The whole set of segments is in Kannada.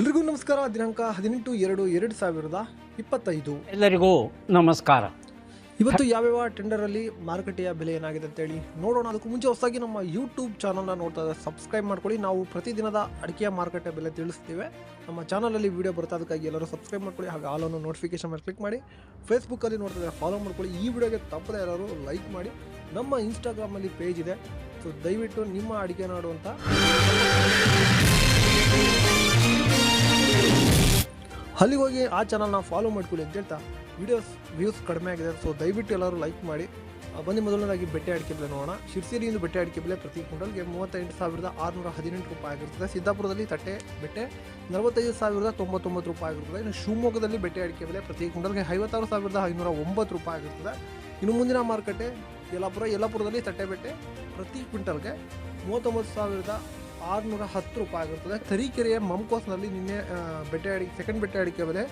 ಎಲ್ರಿಗೂ ನಮಸ್ಕಾರ. ದಿನಾಂಕ 18/2/2025. ಎಲ್ಲರಿಗೂ ನಮಸ್ಕಾರ. ಇವತ್ತು ಯಾವ್ಯಾವ ಟೆಂಡರಲ್ಲಿ ಮಾರುಕಟ್ಟೆಯ ಬೆಲೆ ಏನಾಗಿದೆ ಅಂತೇಳಿ ನೋಡೋಣ. ಅದಕ್ಕೂ ಮುಂಚೆ ಹೊಸದಾಗಿ ನಮ್ಮ ಯೂಟ್ಯೂಬ್ ಚಾನಲ್ನ ನೋಡ್ತಾ ಇದ್ದಾರೆ, ಸಬ್ಸ್ಕ್ರೈಬ್ ಮಾಡ್ಕೊಳ್ಳಿ. ನಾವು ಪ್ರತಿದಿನದ ಅಡಿಕೆಯ ಮಾರುಕಟ್ಟೆ ಬೆಲೆ ತಿಳಿಸ್ತೀವಿ. ನಮ್ಮ ಚಾನಲಲ್ಲಿ ವೀಡಿಯೋ ಬರುತ್ತೆ, ಅದಕ್ಕಾಗಿ ಎಲ್ಲರೂ ಸಬ್ಸ್ಕ್ರೈಬ್ ಮಾಡ್ಕೊಳ್ಳಿ. ಹಾಗೆ ಆಲನ್ನು ನೋಟಿಫಿಕೇಶನ್ ಮೇಲೆ ಕ್ಲಿಕ್ ಮಾಡಿ. ಫೇಸ್ಬುಕ್ಕಲ್ಲಿ ನೋಡ್ತಾ ಇದ್ದಾರೆ, ಫಾಲೋ ಮಾಡ್ಕೊಳ್ಳಿ. ಈ ವಿಡಿಯೋಗೆ ತಪ್ಪದೆ ಎಲ್ಲರೂ ಲೈಕ್ ಮಾಡಿ. ನಮ್ಮ ಇನ್ಸ್ಟಾಗ್ರಾಮಲ್ಲಿ ಪೇಜ್ ಇದೆ, ಸೊ ದಯವಿಟ್ಟು ನಿಮ್ಮ ಅಡಿಕೆ ನಾಡು ಅಂತ ಅಲ್ಲಿ ಹೋಗಿ ಆ ಚಾನಲ್ನ ಫಾಲೋ ಮಾಡ್ಕೊಳ್ಳಿ ಅಂತ ಹೇಳ್ತಾ, ವ್ಯೂಸ್ ಕಡಿಮೆ ಆಗಿದೆ, ಸೊ ದಯವಿಟ್ಟು ಎಲ್ಲರೂ ಲೈಕ್ ಮಾಡಿ. ಬನ್ನಿ ಮೊದಲನೇದಾಗಿ ಬೆಟ್ಟೆ ಅಡಿಕೆ ಬೆಲೆ ನೋಡೋಣ. ಶಿರ್ಸಿಲಿಂದು ಬೆಟ್ಟೆ ಅಡಿಕೆ ಬೆಲೆ ಪ್ರತಿ ಕ್ವಿಂಟಲ್ಗೆ 38,618 ರೂಪಾಯಿ ಆಗಿರ್ತದೆ. ಸಿದ್ದಾಪುರದಲ್ಲಿ ತಟ್ಟೆ ಬೆಟ್ಟೆ 45,099 ರೂಪಾಯಿ ಆಗಿರ್ತದೆ. ಇನ್ನು ಶಿವಮೊಗ್ಗದಲ್ಲಿ ಬೆಟ್ಟೆ ಅಡಿಕೆ ಬೆಲೆ ಪ್ರತಿ ಕ್ವಿಂಟಲ್ಗೆ 56,509 ರೂಪಾಯಿ ಆಗಿರ್ತದೆ. ಇನ್ನು ಮುಂದಿನ ಮಾರುಕಟ್ಟೆ ಯಲ್ಲಾಪುರದಲ್ಲಿ ತಟ್ಟೆ ಬೆಟ್ಟೆ ಪ್ರತಿ ಕ್ವಿಂಟಲ್ಗೆ 39,610 ರೂಪಾಯಿ ಆಗಿರ್ತದೆ. ತರೀಕೆರೆಯ ಮಮ್ಕೋಸ್ನಲ್ಲಿ ನಿನ್ನೆ ಸೆಕೆಂಡ್ ಬೆಟ್ಟೆ ಅಡಿಕೆ ಬೆಲೆ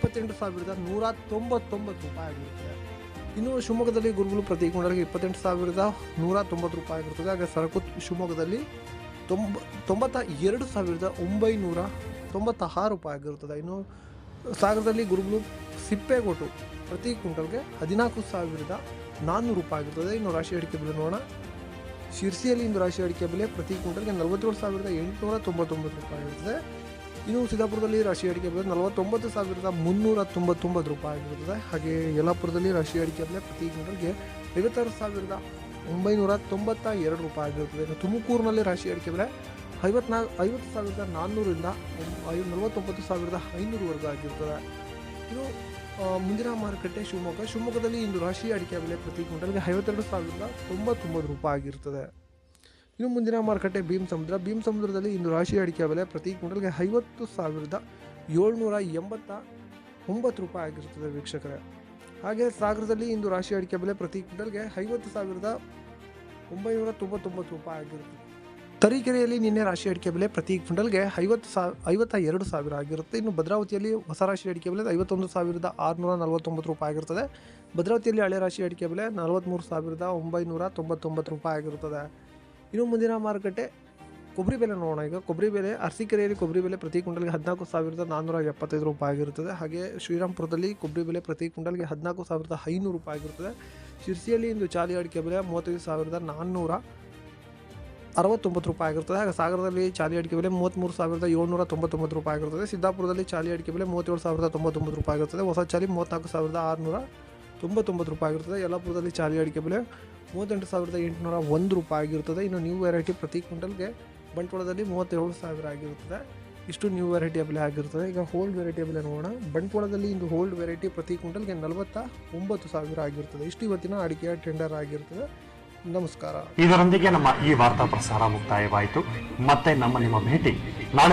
28,199 ರೂಪಾಯಿ ಆಗಿರುತ್ತದೆ. ಇನ್ನು ಶಿವಮೊಗ್ಗದಲ್ಲಿ ಗುರುಗಳು ಪ್ರತಿ ಕ್ವಿಂಟಲ್ಗೆ 28,190 ರೂಪಾಯಿ ಆಗಿರ್ತದೆ. ಹಾಗೆ ಸರಕು ಶಿವಮೊಗ್ಗದಲ್ಲಿ 92,996 ರೂಪಾಯಿ ಆಗಿರುತ್ತದೆ. ಇನ್ನು ಸಾಗರದಲ್ಲಿ ಗುರುಗಳು ಸಿಪ್ಪೆಗೋಟು ಪ್ರತಿ ಕ್ವಿಂಟಲ್ಗೆ 14,400 ರೂಪಾಯಿ ಆಗಿರ್ತದೆ. ಇನ್ನು ರಾಶಿ ಅಡಿಕೆ ಬೆಲೆ ನೋಡೋಣ. ಶಿರ್ಸಿಯಲ್ಲಿ ಇಂದು ರಾಶಿ ಅಡಿಕೆ ಬೆಲೆ ಪ್ರತಿ ಕ್ವಿಂಟಲ್ಗೆ 47,899 ರೂಪಾಯಿ ಇರುತ್ತದೆ. ಇನ್ನು ಸಿದ್ದಾಪುರದಲ್ಲಿ ರಾಶಿ ಅಡಿಕೆ ಬೆಲೆ 49,399 ರೂಪಾಯಿ ಆಗಿರುತ್ತದೆ. ಹಾಗೆ ಯಲ್ಲಾಪುರದಲ್ಲಿ ರಾಶಿ ಅಡಿಕೆ ಬೆಲೆ ಪ್ರತಿ ಕ್ವಿಂಟಲ್ಗೆ 56,992 ರೂಪಾಯಿ ಆಗಿರುತ್ತದೆ. ಇನ್ನು ತುಮಕೂರಿನಲ್ಲಿ ರಾಶಿ ಅಡಿಕೆ ಬೆಲೆ 50,400ರಿಂದ 49,500ವರೆಗೂ ಆಗಿರುತ್ತದೆ. ಇನ್ನು ಮುಂದಿನ ಮಾರುಕಟ್ಟೆ ಶಿವಮೊಗ್ಗದಲ್ಲಿ ಇಂದು ರಾಶಿ ಅಡಿಕೆ ಬೆಲೆ ಪ್ರತಿ ಕ್ವಿಂಟಲ್ಗೆ 52,099 ರೂಪಾಯಿ ಆಗಿರುತ್ತದೆ. ಇನ್ನು ಮುಂದಿನ ಮಾರುಕಟ್ಟೆ ಭೀಮಸಮುದ್ರದಲ್ಲಿ ಇಂದು ರಾಶಿ ಅಡಿಕೆ ಬೆಲೆ ಪ್ರತಿ ಕ್ವಿಂಟಲ್ಗೆ 50,789 ರೂಪಾಯಿ ಆಗಿರುತ್ತದೆ ವೀಕ್ಷಕರೇ. ಹಾಗೆ ಸಾಗರದಲ್ಲಿ ಇಂದು ರಾಶಿ ಅಡಿಕೆ ಬೆಲೆ ಪ್ರತಿ ಕ್ವಿಂಟಲ್ಗೆ 50,999 ರೂಪಾಯಿ ಆಗಿರುತ್ತದೆ. ತರೀಕೆರೆಯಲ್ಲಿ ನಿನ್ನೆ ರಾಶಿ ಅಡಿಕೆ ಬೆಲೆ ಪ್ರತಿ ಕ್ವಿಂಟಲ್ಗೆ 52,000 ಆಗಿರುತ್ತೆ. ಇನ್ನು ಭದ್ರಾವತಿಯಲ್ಲಿ ಹೊಸ ರಾಶಿ ಅಡಿಕೆ ಬೆಲೆ 51,649 ರೂಪಾಯಿ ಆಗಿರುತ್ತದೆ. ಭದ್ರಾವತಿಯಲ್ಲಿ ಹಳೆ ರಾಶಿ ಅಡಿಕೆ ಬೆಲೆ 43,999 ರೂಪಾಯಿ ಆಗಿರುತ್ತದೆ. ಇನ್ನು ಮುಂದಿನ ಮಾರುಕಟ್ಟೆ ಕೊಬ್ಬರಿ ಬೆಲೆ ನೋಡೋಣ. ಈಗ ಅರಸೀಕೆರೆಯಲ್ಲಿ ಕೊಬ್ಬರಿ ಬೆಲೆ ಪ್ರತಿ ಕ್ವಿಂಟಲ್ಗೆ 14,475 ರೂಪಾಯಿ ಆಗಿರುತ್ತದೆ. ಹಾಗೆ ಶ್ರೀರಾಮ್ಪುರದಲ್ಲಿ ಕೊಬ್ಬರಿ ಬೆಲೆ ಪ್ರತಿ ಕ್ವಿಂಟಲ್ಗೆ 14,500 ರೂಪಾಯಿ ಆಗಿರುತ್ತದೆ. ಶಿರ್ಸಿಯಲ್ಲಿ ಇಂದು ಚಾಲಿ ಅಡಿಕೆ ಬೆಲೆ 35,469 ರೂಪಾಯಿ ಆಗಿರ್ತದೆ. ಹಾಗೆ ಸಾಗರದಲ್ಲಿ ಚಾಲಿ ಅಡಿಕೆ ಬೆಲೆ 33,799 ರೂಪಾಯಿ ಆಗಿರುತ್ತದೆ. ಸಿದ್ದಾಪುರದಲ್ಲಿ ಚಾಲಿ ಅಡಿಕೆ ಬೆಲೆ 37,099 ರೂಪಾಯಿ ಆಗಿರುತ್ತದೆ. ಹೊಸ ಚಾಲಿ 34,699 ರೂಪಾಯಿ ಆಗಿರುತ್ತದೆ. ಯಲ್ಲಾಪುರದಲ್ಲಿ ಚಾಲಿ ಅಡಿಕೆ ಬೆಲೆ 38,801 ರೂಪಾಯಿ ಆಗಿರುತ್ತದೆ. ಇನ್ನು ನ್ಯೂ ವೆರೈಟಿ ಪ್ರತಿ ಕ್ವಿಂಟಲ್ಗೆ ಬಂಟ್ವಾಳದಲ್ಲಿ 37,000 ಆಗಿರುತ್ತದೆ. ಇಷ್ಟು ನ್ಯೂ ವೆರೈಟಿಯ ಬೆಲೆ ಆಗಿರುತ್ತದೆ. ಈಗ ಹೋಲ್ಡ್ ವೆರೈಟಿಯ ಬೆಲೆ ನೋಡೋಣ. ಬಂಟ್ವಾಳದಲ್ಲಿ ಇಂದು ಹೋಲ್ಡ್ ವೆರೈಟಿ ಪ್ರತಿ ಕ್ವಿಂಟಲ್ಗೆ 49,000 ಆಗಿರುತ್ತದೆ. ಇಷ್ಟು ಇವತ್ತಿನ ಅಡಿಕೆಯ ಟೆಂಡರ್ ಆಗಿರುತ್ತದೆ. ನಮಸ್ಕಾರ. ಇದರೊಂದಿಗೆ ನಮ್ಮ ಈ ವಾರ್ತಾ ಪ್ರಸಾರ ಮುಕ್ತಾಯವಾಯಿತು. ಮತ್ತೆ ನಿಮ್ಮ ಭೇಟಿ ನಾಳೆ.